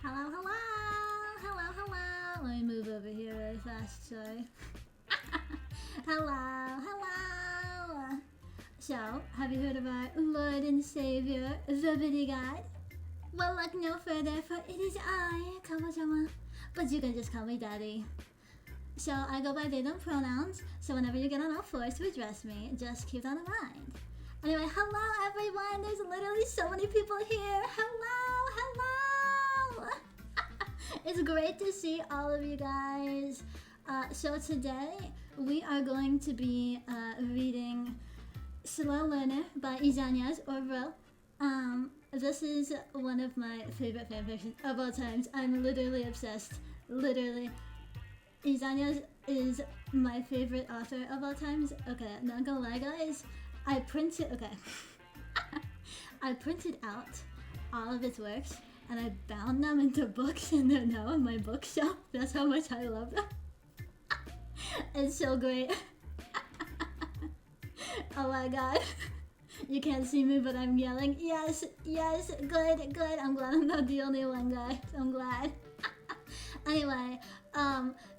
Hello, hello, hello, hello. Let me move over here really fast, sorry. Hello, hello. So, have you heard of our Lord and Savior, the Video Guide? Well, look no further, for it is I, KaboChama, but you can just call me Daddy. So, I go by they, them pronouns, so whenever you get on all fours to address me, just keep that in mind. Anyway, hello everyone, there's literally so many people here. Hello, hello. It's great to see all of you guys. So today, we are going to be reading Slow Learner by Izanyas, or Bro. This is one of my favorite fanfictions of all times. I'm literally obsessed. Literally. Izanyas is my favorite author of all times. Okay, not gonna lie, guys. I printed out all of its works and I bound them into books and they're now on my bookshelf. That's how much I love them. It's so great. Oh my god. You can't see me, but I'm yelling, yes, yes, good, good. I'm glad I'm not the only one, guys. I'm glad. Anyway,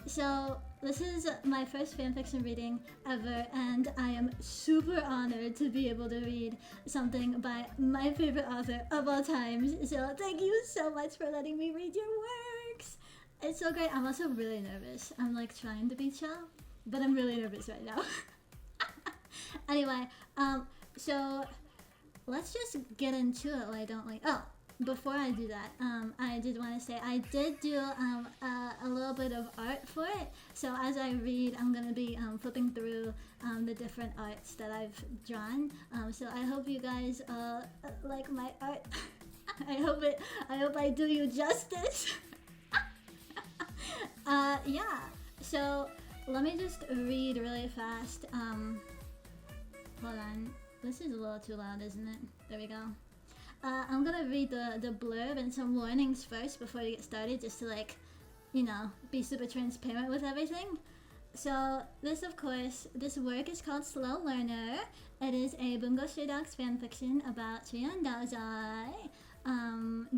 so this is my first fanfiction reading ever, and I am super honored to be able to read something by my favorite author of all times. So thank you so much for letting me read your works. It's so great. I'm also really nervous. I'm like trying to be chill, but I'm really nervous right now. Anyway, so let's just get into it. Why don't we? Oh, before I do that, I did want to say I did do a little bit of art for it. So as I read, I'm gonna be flipping through the different arts that I've drawn. So I hope you guys like my art. I hope I do you justice. Yeah. So let me just read really fast. Hold on. This is a little too loud, isn't it? There we go. I'm gonna read the blurb and some warnings first before we get started, just to like, you know, be super transparent with everything. So this, of course, this work is called Slow Learner. It is a Bungo Stray Dogs fanfiction about Chuuya and Dazai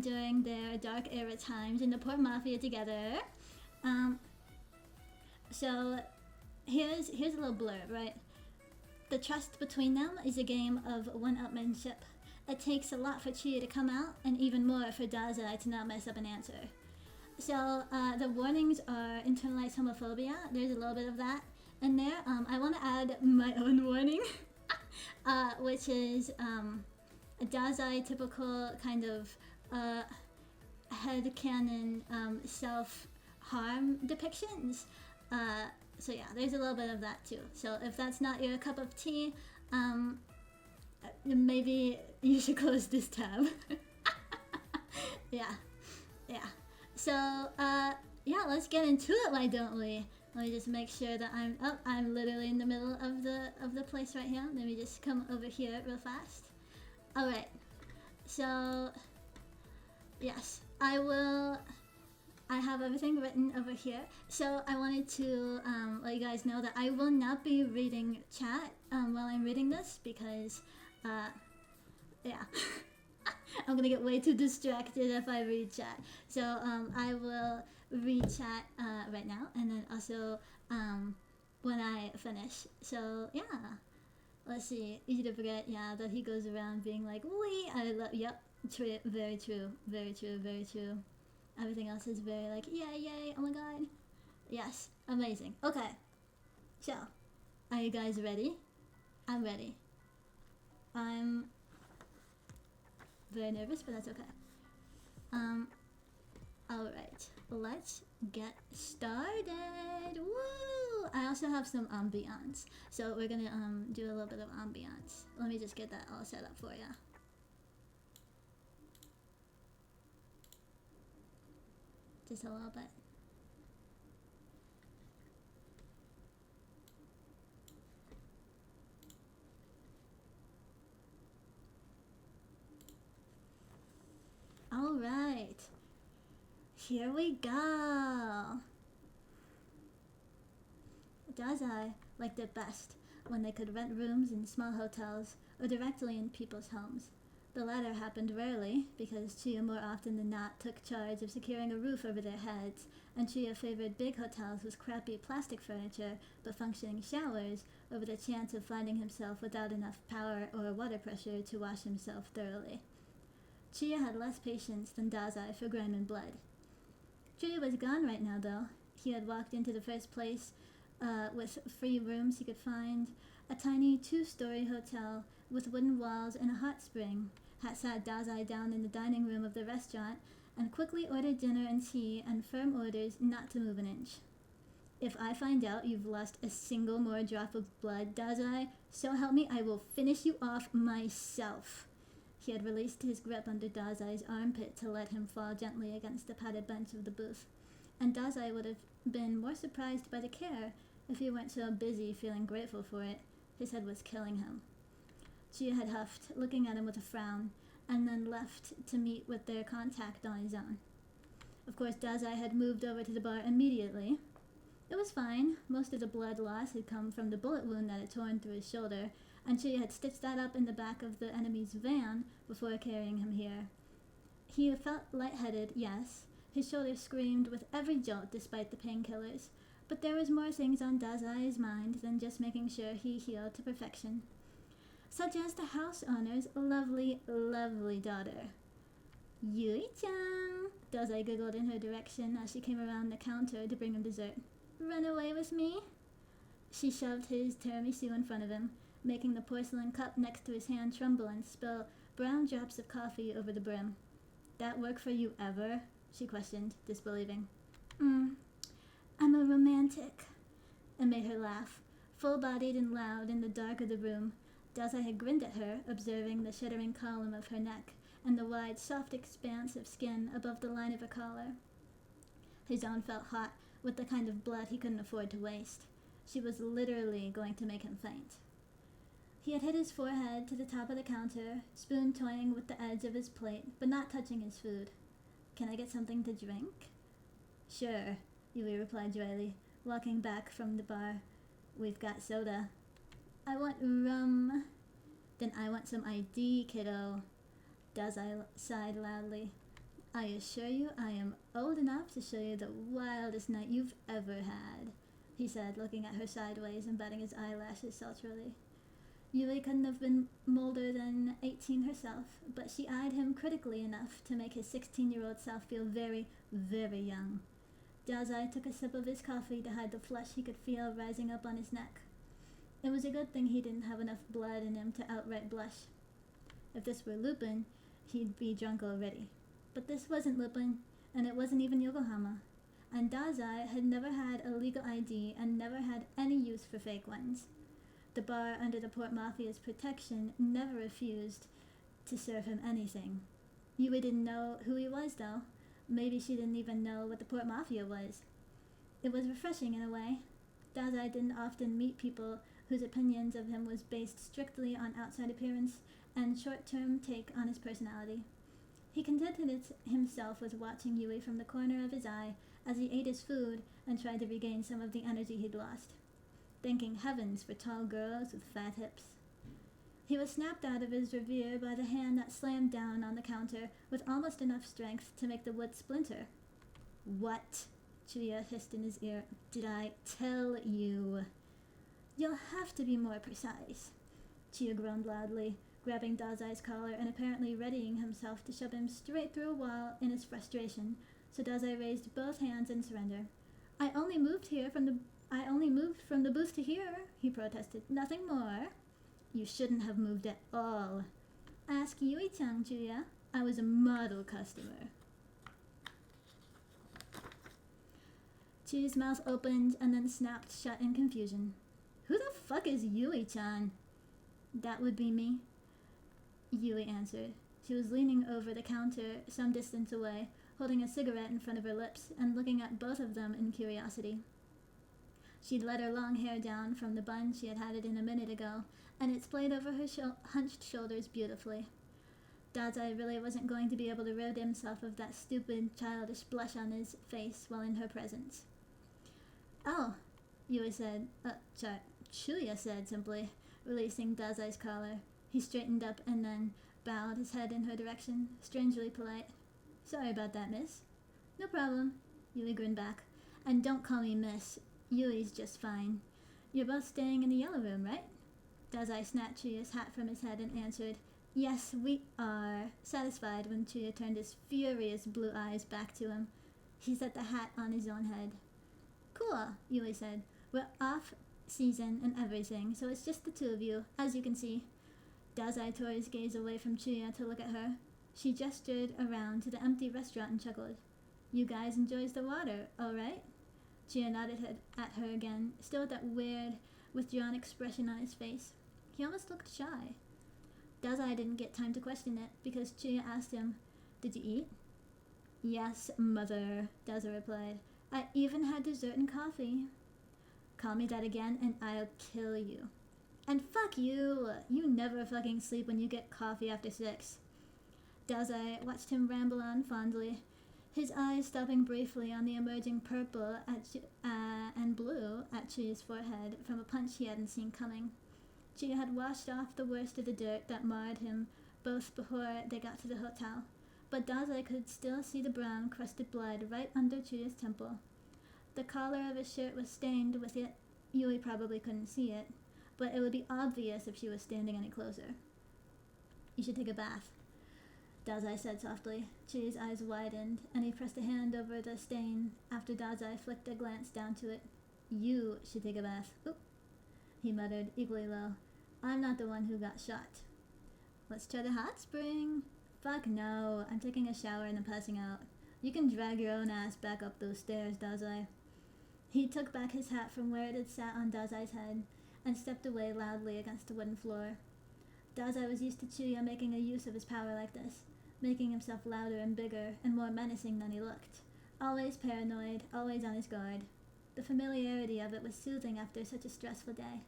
during their dark era times in the Port Mafia together. So here's a little blurb, right? The trust between them is a game of one-upmanship. It takes a lot for Chuuya to come out, and even more for Dazai to not mess up an answer. So the warnings are internalized homophobia. There's a little bit of that in there. I want to add my own warning, which is Dazai typical kind of headcanon self-harm depictions. So yeah, there's a little bit of that too. So if that's not your cup of tea, maybe you should close this tab. Yeah. So yeah, let's get into it. Why don't we? Let me just make sure that I'm literally in the middle of the place right here. Let me just come over here real fast. All right. So yes, I have everything written over here. So I wanted to let you guys know that I will not be reading chat while I'm reading this because, yeah, I'm gonna get way too distracted if I read chat. So I will read chat right now, and then also when I finish. So yeah, let's see. Easy to forget, yeah, that he goes around being like, "Wee, I love." Yep, true, very true, very true, very true. Everything else is very like, yay, oh my god. Yes, amazing. Okay, so, are you guys ready? I'm ready. I'm very nervous, but that's okay. Alright, let's get started. Woo! I also have some ambiance, so we're gonna do a little bit of ambiance. Let me just get that all set up for ya. Just a little bit. All right, here we go. Dazai liked it best when they could rent rooms in small hotels or directly in people's homes. The latter happened rarely, because Chuuya more often than not took charge of securing a roof over their heads, and Chuuya favored big hotels with crappy plastic furniture but functioning showers over the chance of finding himself without enough power or water pressure to wash himself thoroughly. Chuuya had less patience than Dazai for grime and blood. Chuuya was gone right now, though. He had walked into the first place with free rooms he could find, a tiny 2-story hotel with wooden walls and a hot spring, had sat Dazai down in the dining room of the restaurant and quickly ordered dinner and tea and firm orders not to move an inch. If I find out you've lost a single more drop of blood, Dazai, so help me, I will finish you off myself. He had released his grip under Dazai's armpit to let him fall gently against the padded bench of the booth, and Dazai would have been more surprised by the care if he weren't so busy feeling grateful for it. His head was killing him. Chuuya had huffed, looking at him with a frown, and then left to meet with their contact on his own. Of course, Dazai had moved over to the bar immediately. It was fine. Most of the blood loss had come from the bullet wound that had torn through his shoulder, and Chuuya had stitched that up in the back of the enemy's van before carrying him here. He felt lightheaded, yes. His shoulder screamed with every jolt despite the painkillers, but there was more things on Dazai's mind than just making sure he healed to perfection. Such as the house owner's lovely, lovely daughter. Yui-chan! Dazai giggled in her direction as she came around the counter to bring him dessert. Run away with me? She shoved his tiramisu in front of him, making the porcelain cup next to his hand tremble and spill brown drops of coffee over the brim. That work for you ever? She questioned, disbelieving. I'm a romantic. It made her laugh, full-bodied and loud in the dark of the room. Dazai had grinned at her, observing the shuddering column of her neck and the wide, soft expanse of skin above the line of her collar. His own felt hot, with the kind of blood he couldn't afford to waste. She was literally going to make him faint. He had hit his forehead to the top of the counter, spoon toying with the edge of his plate, but not touching his food. Can I get something to drink? Sure, Yui replied dryly, walking back from the bar. We've got soda. I want rum. Then I want some ID, kiddo. Dazai sighed loudly. I assure you I am old enough to show you the wildest night you've ever had, he said, looking at her sideways and batting his eyelashes sultrily. Yui couldn't have been older than 18 herself, but she eyed him critically enough to make his 16-year-old self feel very, very young. Dazai took a sip of his coffee to hide the flush he could feel rising up on his neck. It was a good thing he didn't have enough blood in him to outright blush. If this were Lupin, he'd be drunk already. But this wasn't Lupin, and it wasn't even Yokohama. And Dazai had never had a legal ID and never had any use for fake ones. The bar under the Port Mafia's protection never refused to serve him anything. Yui didn't know who he was, though. Maybe she didn't even know what the Port Mafia was. It was refreshing in a way. Dazai didn't often meet people whose opinions of him was based strictly on outside appearance and short-term take on his personality. He contented himself with watching Yui from the corner of his eye as he ate his food and tried to regain some of the energy he'd lost, thanking heavens for tall girls with fat hips. He was snapped out of his reverie by the hand that slammed down on the counter with almost enough strength to make the wood splinter. What? Chuuya hissed in his ear. Did I tell you? You'll have to be more precise. Chuuya groaned loudly, grabbing Dazai's collar and apparently readying himself to shove him straight through a wall in his frustration, so Dazai raised both hands in surrender. I only moved from the booth to here, he protested. Nothing more. You shouldn't have moved at all. Ask Yui-chan, Chuuya. I was a model customer. Chuuya's mouth opened and then snapped shut in confusion. Who the fuck is Yui-chan? That would be me, Yui answered. She was leaning over the counter some distance away, holding a cigarette in front of her lips and looking at both of them in curiosity. She'd let her long hair down from the bun she had had it in a minute ago, and it splayed over her hunched shoulders beautifully. Dazai really wasn't going to be able to rid himself of that stupid, childish blush on his face while in her presence. Oh, Chuuya said simply, releasing Dazai's collar. He straightened up and then bowed his head in her direction, strangely polite. Sorry about that, miss. No problem, Yui grinned back. And don't call me miss. Yui's just fine. You're both staying in the yellow room, right? Dazai snatched Chuuya's hat from his head and answered, Yes, we are, satisfied when Chuuya turned his furious blue eyes back to him. He set the hat on his own head. Cool, Yui said. We're off season and everything, so it's just the two of you, as you can see. Dazai tore his gaze away from Chuuya to look at her. She gestured around to the empty restaurant and chuckled. You guys enjoys the water, all right? Chuuya nodded at her again, still with that weird, withdrawn expression on his face. He almost looked shy. Dazai didn't get time to question it, because Chuuya asked him, Did you eat? Yes, mother, Dazai replied. I even had dessert and coffee. Call me that again and I'll kill you. And fuck you! You never fucking sleep when you get coffee after 6. Dazai watched him ramble on fondly, his eyes stopping briefly on the emerging purple and blue at Chuuya's forehead from a punch he hadn't seen coming. Chuuya had washed off the worst of the dirt that marred him both before they got to the hotel, but Dazai could still see the brown, crusted blood right under Chuuya's temple. The collar of his shirt was stained with it. Yui probably couldn't see it, but it would be obvious if she was standing any closer. You should take a bath, Dazai said softly. Chuuya's eyes widened, and he pressed a hand over the stain after Dazai flicked a glance down to it. You should take a bath. Oop, he muttered, equally low. I'm not the one who got shot. Let's try the hot spring. Fuck no, I'm taking a shower and I'm passing out. You can drag your own ass back up those stairs, Dazai. He took back his hat from where it had sat on Dazai's head and stepped away loudly against the wooden floor. Dazai was used to Chuuya making a use of his power like this, making himself louder and bigger and more menacing than he looked. Always paranoid, always on his guard. The familiarity of it was soothing after such a stressful day.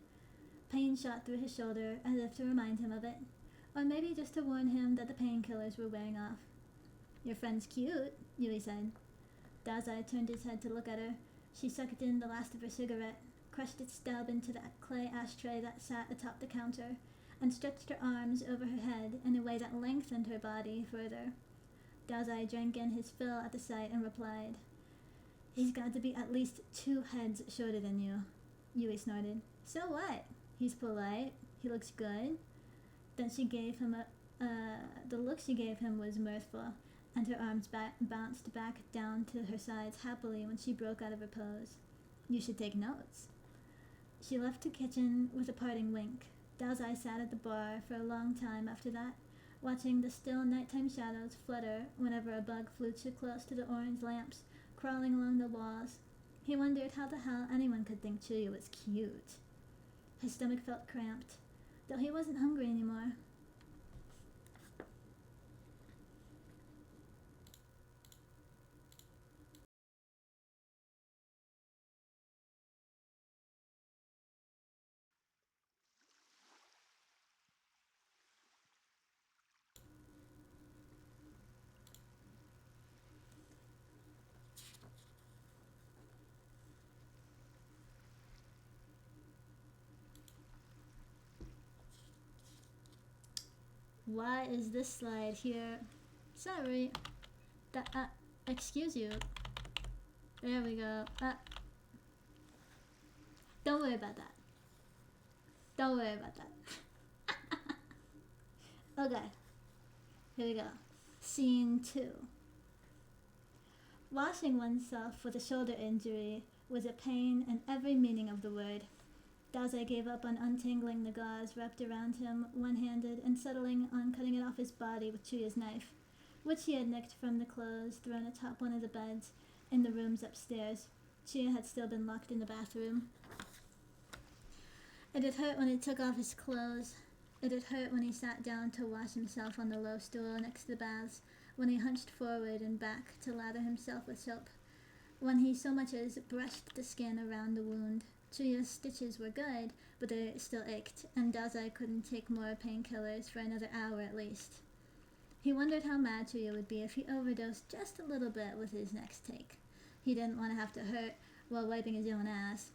Pain shot through his shoulder as if to remind him of it, or maybe just to warn him that the painkillers were wearing off. Your friend's cute, Yui said. Dazai turned his head to look at her. She sucked in the last of her cigarette, crushed its stub into the clay ashtray that sat atop the counter, and stretched her arms over her head in a way that lengthened her body further. Dazai drank in his fill at the sight and replied, He's got to be at least 2 heads shorter than you. Yui snorted. So what? He's polite. He looks good. Then she gave him the look she gave him was mirthful, and her arms bounced back down to her sides happily when she broke out of her pose. You should take notes. She left the kitchen with a parting wink. Dazai sat at the bar for a long time after that, watching the still nighttime shadows flutter whenever a bug flew too close to the orange lamps crawling along the walls. He wondered how the hell anyone could think Chuuya was cute. His stomach felt cramped, though he wasn't hungry anymore. Why is this slide here? Sorry. Excuse you. There we go. Don't worry about that. Don't worry about that. Okay. Here we go. Scene 2. Washing oneself with a shoulder injury was a pain in every meaning of the word. Dazai gave up on untangling the gauze wrapped around him one-handed and settling on cutting it off his body with Chuuya's knife, which he had nicked from the clothes thrown atop one of the beds in the rooms upstairs. Chuuya had still been locked in the bathroom. It had hurt when he took off his clothes. It had hurt when he sat down to wash himself on the low stool next to the baths, when he hunched forward and back to lather himself with soap, when he so much as brushed the skin around the wound. Chuuya's stitches were good, but they still ached, and Dazai couldn't take more painkillers for another hour at least. He wondered how mad Chuuya would be if he overdosed just a little bit with his next take. He didn't want to have to hurt while wiping his own ass.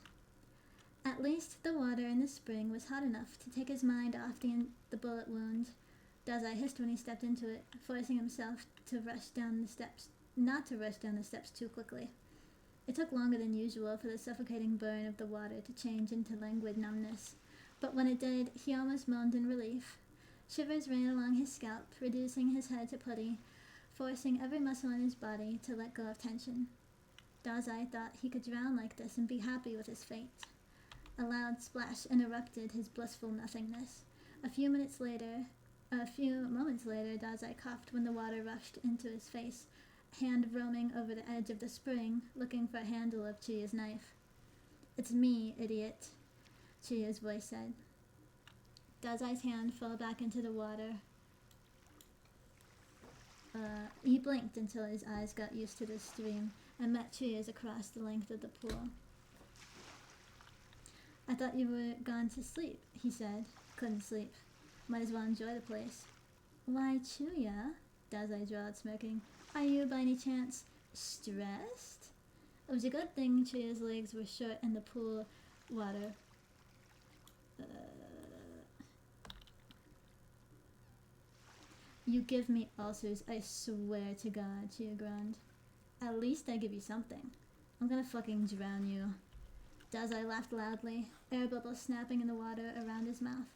At least the water in the spring was hot enough to take his mind off the bullet wound, Dazai hissed when he stepped into it, forcing himself to rush down the steps, not to rush down the steps too quickly. It took longer than usual for the suffocating burn of the water to change into languid numbness, but when it did, he almost moaned in relief. Shivers ran along his scalp, reducing his head to putty, forcing every muscle in his body to let go of tension. Dazai thought he could drown like this and be happy with his fate. A loud splash interrupted his blissful nothingness. A few moments later, Dazai coughed when the water rushed into his face, hand roaming over the edge of the spring, looking for a handle of Chuuya's knife. "It's me, idiot," Chuuya's voice said. Dazai's hand fell back into the water. He blinked until his eyes got used to the stream and met Chuuya's across the length of the pool. "I thought you were gone to sleep," he said. "Couldn't sleep. Might as well enjoy the place." "Why, Chuuya?" Dazai drawled, smirking. "Are you, by any chance, stressed?" It was a good thing Chuuya's legs were short in the pool water. "You give me ulcers, I swear to God," Chuuya groaned. "At least I give you something. I'm gonna fucking drown you." Dazai laughed loudly, air bubbles snapping in the water around his mouth.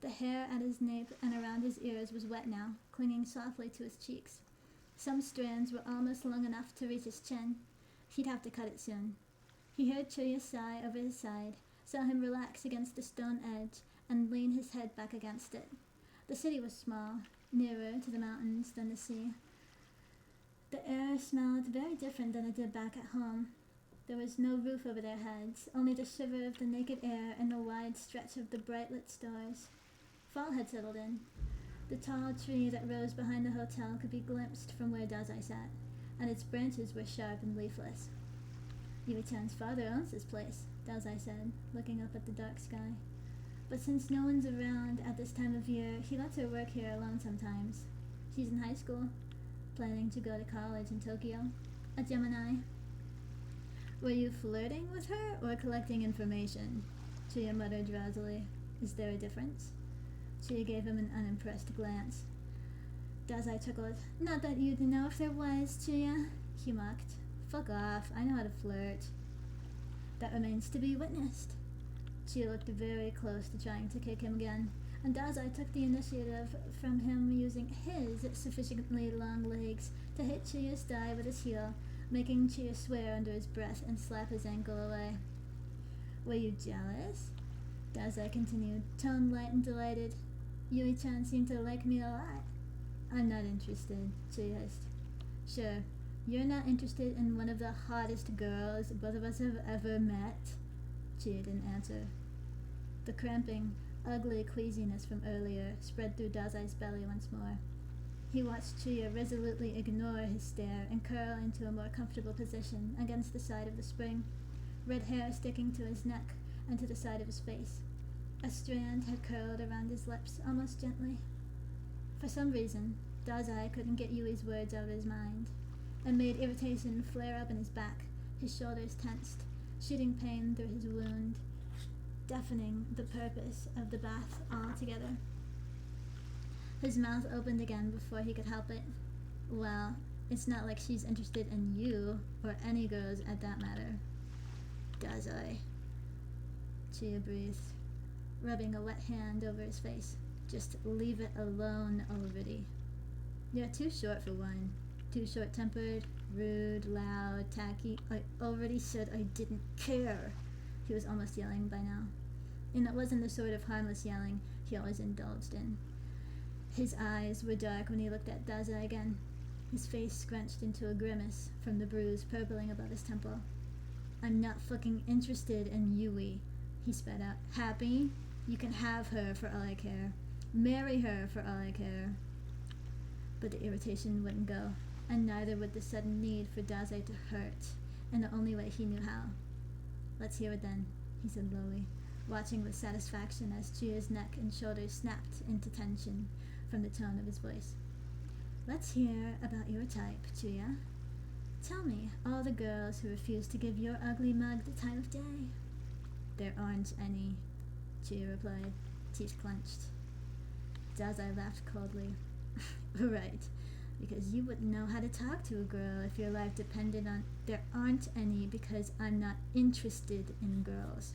The hair at his nape and around his ears was wet now, clinging softly to his cheeks. Some strands were almost long enough to reach his chin. He'd have to cut it soon. He heard Chuuya sigh over his side, saw him relax against the stone edge, and lean his head back against it. The city was small, nearer to the mountains than the sea. The air smelled very different than it did back at home. There was no roof over their heads, only the shiver of the naked air and the wide stretch of the bright-lit stars. Fall had settled in. The tall tree that rose behind the hotel could be glimpsed from where Dazai sat, and its branches were sharp and leafless. "Yuri-chan's father owns this place," Dazai said, looking up at the dark sky. "But since no one's around at this time of year, he lets her work here alone sometimes. She's in high school, planning to go to college in Tokyo. A Gemini." "Were you flirting with her or collecting information?" Chuuya muttered drowsily. "Is there a difference?" Chuuya gave him an unimpressed glance. Dazai chuckled. "Not that you'd know if there was, Chuuya," he mocked. "Fuck off, I know how to flirt." "That remains to be witnessed." Chuuya looked very close to trying to kick him again, and Dazai took the initiative from him, using his sufficiently long legs to hit Chuuya's thigh with his heel, making Chuuya swear under his breath and slap his ankle away. "Were you jealous?" Dazai continued, tone light and delighted. "Yuri-chan seemed to like me a lot." "I'm not interested," Chuuya hissed. "Sure, you're not interested in one of the hottest girls both of us have ever met?" Chuuya didn't answer. The cramping, ugly queasiness from earlier spread through Dazai's belly once more. He watched Chuuya resolutely ignore his stare and curl into a more comfortable position against the side of the spring, red hair sticking to his neck and to the side of his face. A strand had curled around his lips almost gently. For some reason, Dazai couldn't get Yui's words out of his mind, and made irritation flare up in his back. His shoulders tensed, shooting pain through his wound, deafening the purpose of the bath altogether. His mouth opened again before he could help it. "Well, it's not like she's interested in you, or any girls at that matter." "Dazai," Chuuya breathed, rubbing a wet hand over his face. "Just leave it alone already. You're too short for one. Too short-tempered, rude, loud, tacky. I already said I didn't care." He was almost yelling by now. And it wasn't the sort of harmless yelling he always indulged in. His eyes were dark when he looked at Dazai again, his face scrunched into a grimace from the bruise purpling above his temple. "I'm not fucking interested in Yui," he spat out. "Happy? You can have her for all I care. Marry her for all I care." But the irritation wouldn't go, and neither would the sudden need for Dazai to hurt, in the only way he knew how. "Let's hear it then," he said lowly, watching with satisfaction as Chuuya's neck and shoulders snapped into tension from the tone of his voice. "Let's hear about your type, Chuuya. Tell me all the girls who refuse to give your ugly mug the time of day." "There aren't any," Chuuya replied, teeth clenched. Dazai laughed coldly. Right, because you wouldn't know how to talk to a girl if your life depended on... There aren't any because I'm not interested in girls.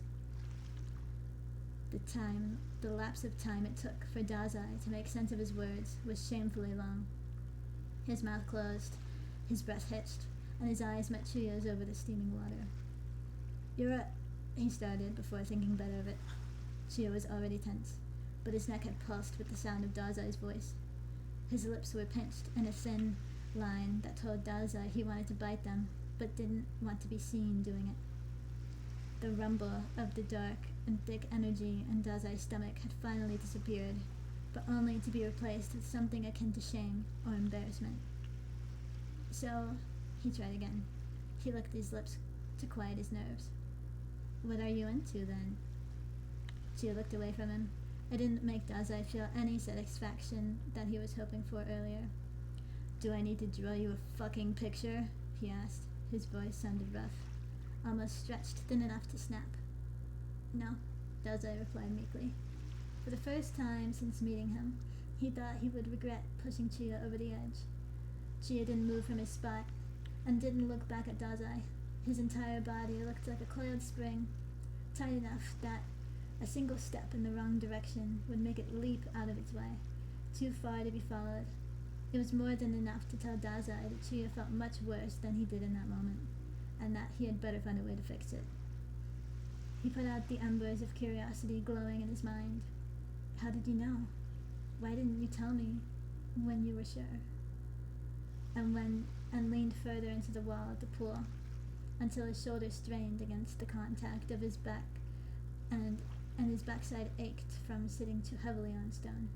The lapse of time it took for Dazai to make sense of his words was shamefully long. His mouth closed, his breath hitched, and his eyes met Chuuya's over the steaming water. You're he started before thinking better of it. Chuuya was already tense, but his neck had pulsed with the sound of Dazai's voice. His lips were pinched in a thin line that told Dazai he wanted to bite them, but didn't want to be seen doing it. The rumble of the dark and thick energy in Dazai's stomach had finally disappeared, but only to be replaced with something akin to shame or embarrassment. So, he tried again. He licked his lips to quiet his nerves. What are you into, then? Chuuya looked away from him. It didn't make Dazai feel any satisfaction that he was hoping for earlier. Do I need to draw you a fucking picture? He asked. His voice sounded rough, almost stretched thin enough to snap. No, Dazai replied meekly. For the first time since meeting him, he thought he would regret pushing Chuuya over the edge. Chuuya didn't move from his spot, and didn't look back at Dazai. His entire body looked like a coiled spring, tight enough that a single step in the wrong direction would make it leap out of its way, too far to be followed. It was more than enough to tell Dazai that Chuuya felt much worse than he did in that moment, and that he had better find a way to fix it. He put out the embers of curiosity glowing in his mind. How did you know? Why didn't you tell me when you were sure? And leaned further into the wall of the pool, until his shoulder strained against the contact of his back, and his backside ached from sitting too heavily on stone.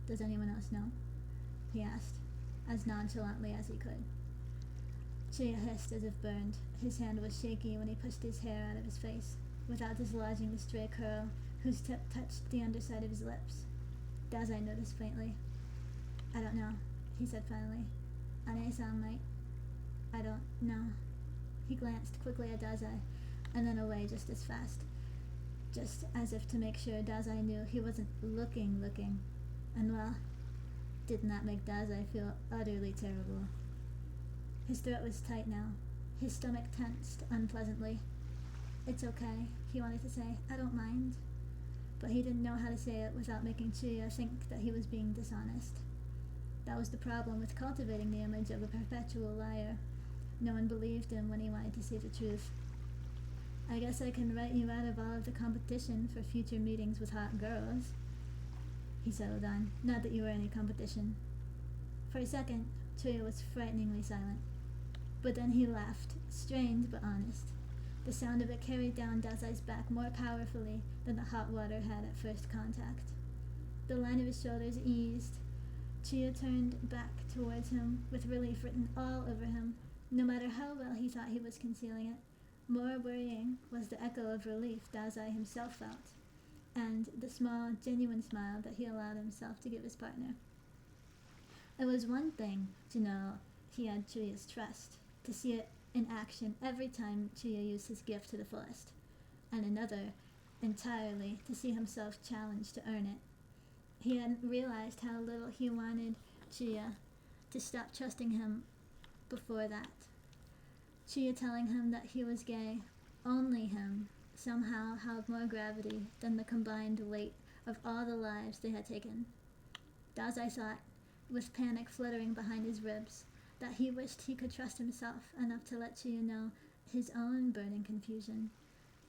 Does anyone else know? He asked, as nonchalantly as he could. Chuuya hissed as if burned. His hand was shaky when he pushed his hair out of his face, without dislodging the stray curl whose tip touched the underside of his lips. Dazai noticed faintly. I don't know, he said finally. Ane-san might. I don't know. He glanced quickly at Dazai, and then away just as fast, just as if to make sure Dazai knew he wasn't looking, and well, didn't that make Dazai feel utterly terrible? His throat was tight now, his stomach tensed unpleasantly. It's okay, he wanted to say, I don't mind, but he didn't know how to say it without making Chuuya think that he was being dishonest. That was the problem with cultivating the image of a perpetual liar. No one believed him when he wanted to say the truth. I guess I can write you out of all of the competition for future meetings with hot girls, he settled on. Not that you were any competition. For a second, Chuuya was frighteningly silent. But then he laughed, strained but honest. The sound of it carried down Dazai's back more powerfully than the hot water had at first contact. The line of his shoulders eased. Chuuya turned back towards him with relief written all over him, no matter how well he thought he was concealing it. More worrying was the echo of relief Dazai himself felt, and the small, genuine smile that he allowed himself to give his partner. It was one thing to know he had Chuuya's trust, to see it in action every time Chuuya used his gift to the fullest, and another, entirely, to see himself challenged to earn it. He hadn't realized how little he wanted Chuuya to stop trusting him before that. Chuuya telling him that he was gay, only him, somehow held more gravity than the combined weight of all the lives they had taken. Dazai thought, with panic fluttering behind his ribs, that he wished he could trust himself enough to let Chuuya know his own burning confusion.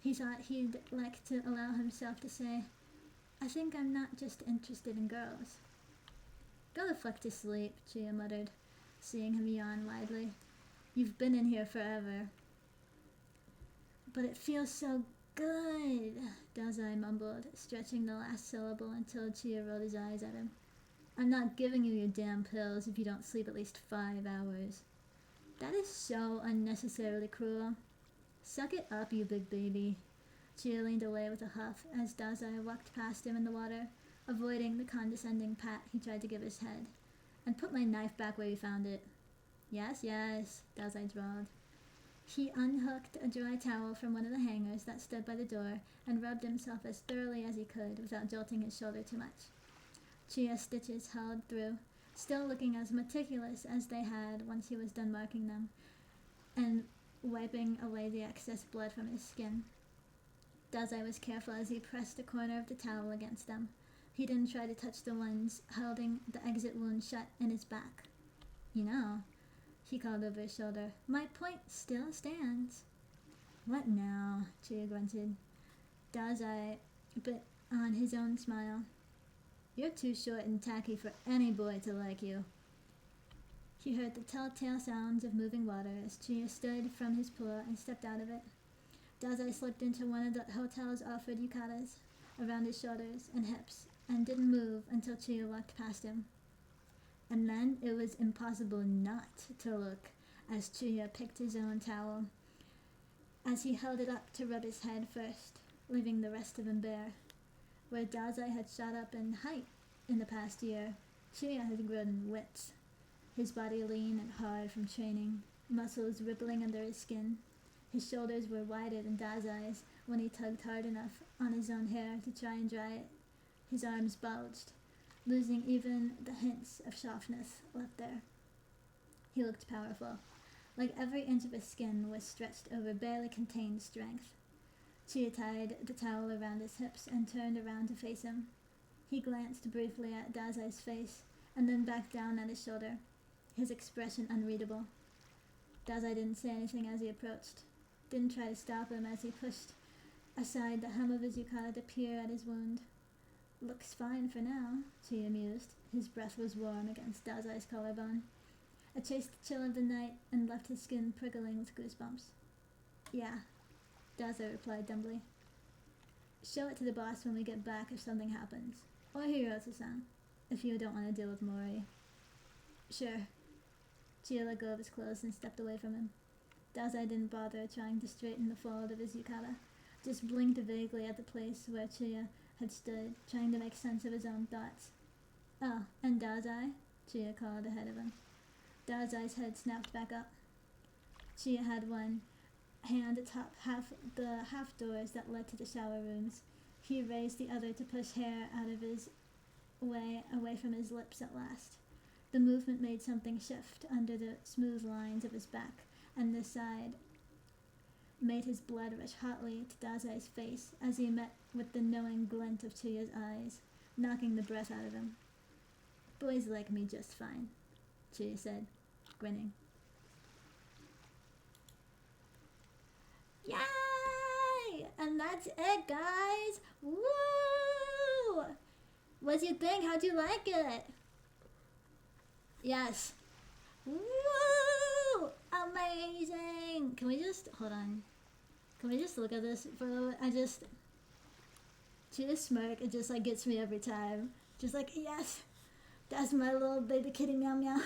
He thought he'd like to allow himself to say, I think I'm not just interested in girls. Go the fuck to sleep, Chuuya muttered, seeing him yawn widely. You've been in here forever. But it feels so good, Dazai mumbled, stretching the last syllable until Chuuya rolled his eyes at him. I'm not giving you your damn pills if you don't sleep at least 5 hours. That is so unnecessarily cruel. Suck it up, you big baby. Chuuya leaned away with a huff as Dazai walked past him in the water, avoiding the condescending pat he tried to give his head. And put my knife back where you found it. Yes, Dazai drawled. He unhooked a dry towel from one of the hangers that stood by the door and rubbed himself as thoroughly as he could without jolting his shoulder too much. Chuuya's stitches held through, still looking as meticulous as they had once he was done marking them, and wiping away the excess blood from his skin. Dazai was careful as he pressed the corner of the towel against them. He didn't try to touch the ones holding the exit wound shut in his back. You know, he called over his shoulder, my point still stands. What now? Chuuya grunted. Dazai bit on his own smile. You're too short and tacky for any boy to like you. He heard the telltale sounds of moving water as Chuuya stood from his pool and stepped out of it. Dazai slipped into one of the hotel's offered yukatas around his shoulders and hips and didn't move until Chuuya walked past him. And then it was impossible not to look as Chuuya picked his own towel, as he held it up to rub his head first, leaving the rest of him bare. Where Dazai had shot up in height in the past year, Chuuya had grown in width, his body lean and hard from training, muscles rippling under his skin. His shoulders were wider than Dazai's when he tugged hard enough on his own hair to try and dry it. His arms bulged, losing even the hints of softness left there. He looked powerful, like every inch of his skin was stretched over barely contained strength. Chuuya tied the towel around his hips and turned around to face him. He glanced briefly at Dazai's face and then back down at his shoulder, his expression unreadable. Dazai didn't say anything as he approached, didn't try to stop him as he pushed aside the hem of his yukata to peer at his wound. Looks fine for now, Chuuya mused. His breath was warm against Dazai's collarbone. It chased the chill of the night and left his skin prickling with goosebumps. Yeah, Dazai replied dumbly. Show it to the boss when we get back if something happens. Or Hirotsu-san, if you don't want to deal with Mori. Sure. Chuuya let go of his clothes and stepped away from him. Dazai didn't bother trying to straighten the fold of his yukata, just blinked vaguely at the place where Chuuya had stood, trying to make sense of his own thoughts. Oh, and Dazai? Chuuya called ahead of him. Dazai's head snapped back up. Chuuya had one hand atop the half doors that led to the shower rooms. He raised the other to push hair out of his way, away from his lips at last. The movement made something shift under the smooth lines of his back, and this side made his blood rush hotly to Dazai's face as he met with the knowing glint of Chuuya's eyes, knocking the breath out of him. Boys like me just fine, Chuuya said, grinning. Yay! And that's it, guys! Woo! What'd you think? How'd you like it? Yes. Woo! Amazing! Can we just, hold on. Can we just look at this for a little bit? Chuuya's smirk, it just like gets me every time. Just like, yes! That's my little baby kitty meow meow.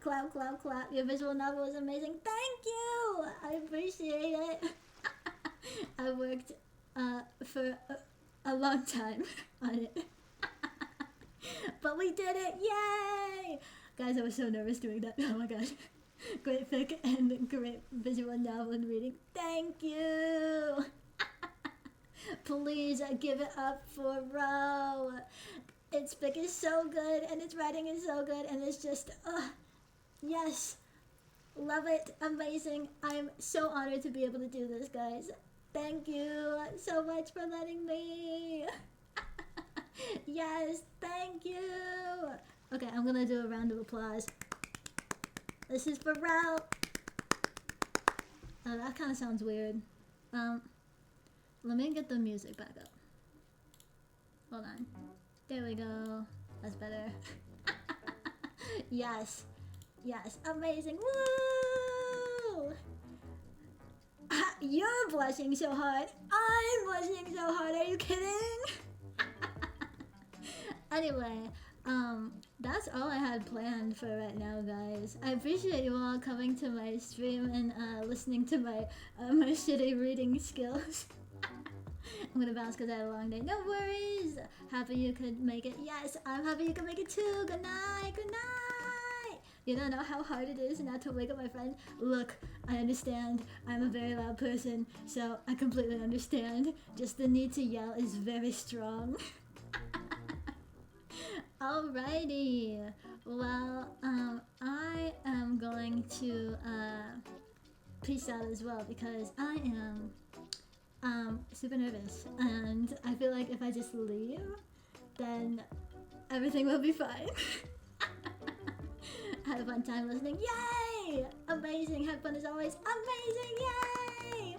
Clap, clap, clap. Your visual novel was amazing. Thank you! I appreciate it. I worked for a long time on it. But we did it! Yay! Guys, I was so nervous doing that. Oh my god. Great fic and great visual novel and reading. Thank you! Please give it up for Ro. Its fic is so good and its writing is so good and it's just, yes. Love it. Amazing. I'm so honored to be able to do this, guys. Thank you so much for letting me. Yes, thank you. Okay, I'm gonna do a round of applause. This is for Ro. Oh, that kind of sounds weird. Let me get the music back up. Hold on. There we go. That's better. Yes. Yes. Amazing. Woo! You're blushing so hard. I'm blushing so hard. Are you kidding? Anyway, that's all I had planned for right now, guys. I appreciate you all coming to my stream and listening to my my shitty reading skills. I'm gonna bounce because I had a long day. No worries. Happy you could make it. Yes, I'm happy you could make it too. Good night. Good night. You don't know how hard it is not to wake up my friend. Look, I understand. I'm a very loud person, so I completely understand. Just the need to yell is very strong. Alrighty. Well, I am going to peace out as well because I am super nervous, and I feel like if I just leave, then everything will be fine. Had a fun time listening. Yay! Amazing. Had fun as always. Amazing. Yay!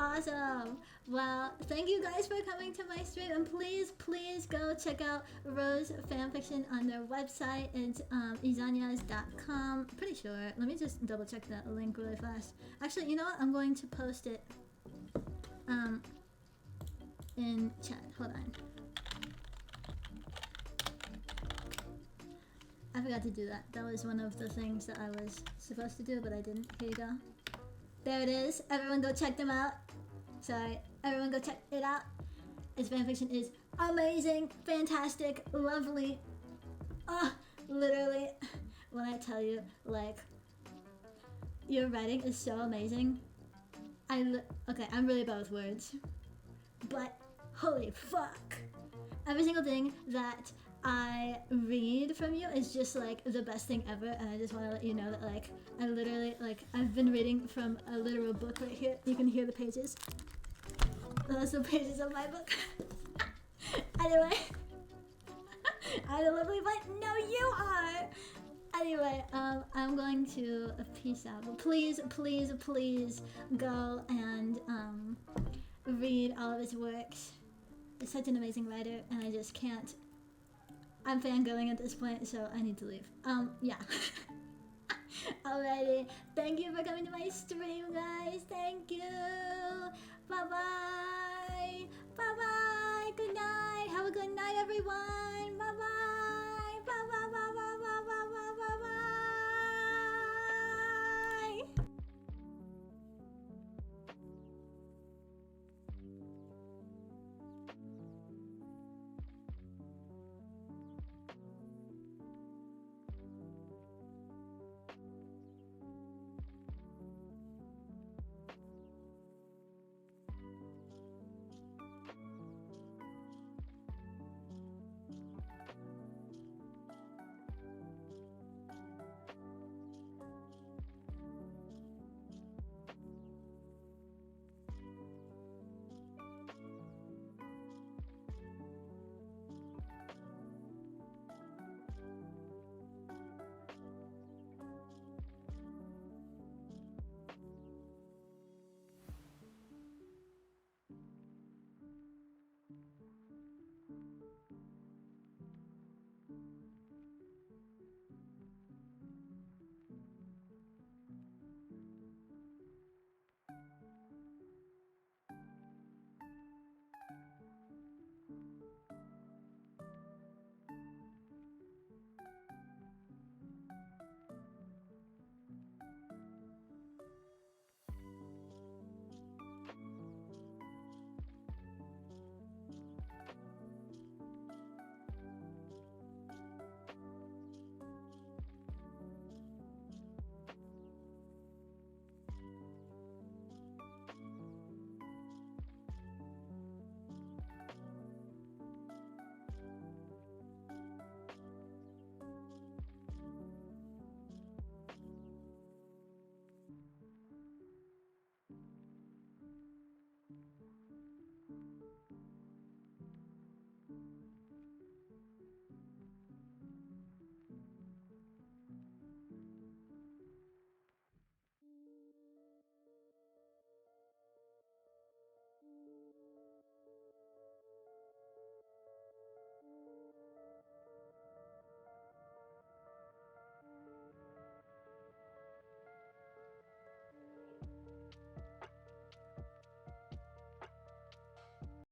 Awesome. Well, thank you guys for coming to my stream, and please go check out Rose Fanfiction on their website. It's Izanyas.com. Pretty sure. Let me just double check that link really fast. Actually, you know what? I'm going to post it in chat. Hold on. I forgot to do that. That was one of the things that I was supposed to do, but I didn't. Here you go. There it is. Everyone go check them out. Sorry. Everyone go check it out. Its fanfiction is amazing, fantastic, lovely. Literally, when I tell you, like, your writing is so amazing. Okay, I'm really bad with words. But, holy fuck. Every single thing that I read from you is just like the best thing ever, and I just want to let you know that like I literally I've been reading from a literal book right here. You can hear the pages. Those are the pages of my book. Anyway, I don't lovely, but no, you are. Anyway, I'm going to peace out. But please go and read all of his works. He's such an amazing writer, and I just can't. I'm fangirling at this point, so I need to leave. Yeah. Alrighty. Thank you for coming to my stream, guys. Thank you. Bye-bye. Bye-bye. Good night. Have a good night, everyone. Bye-bye.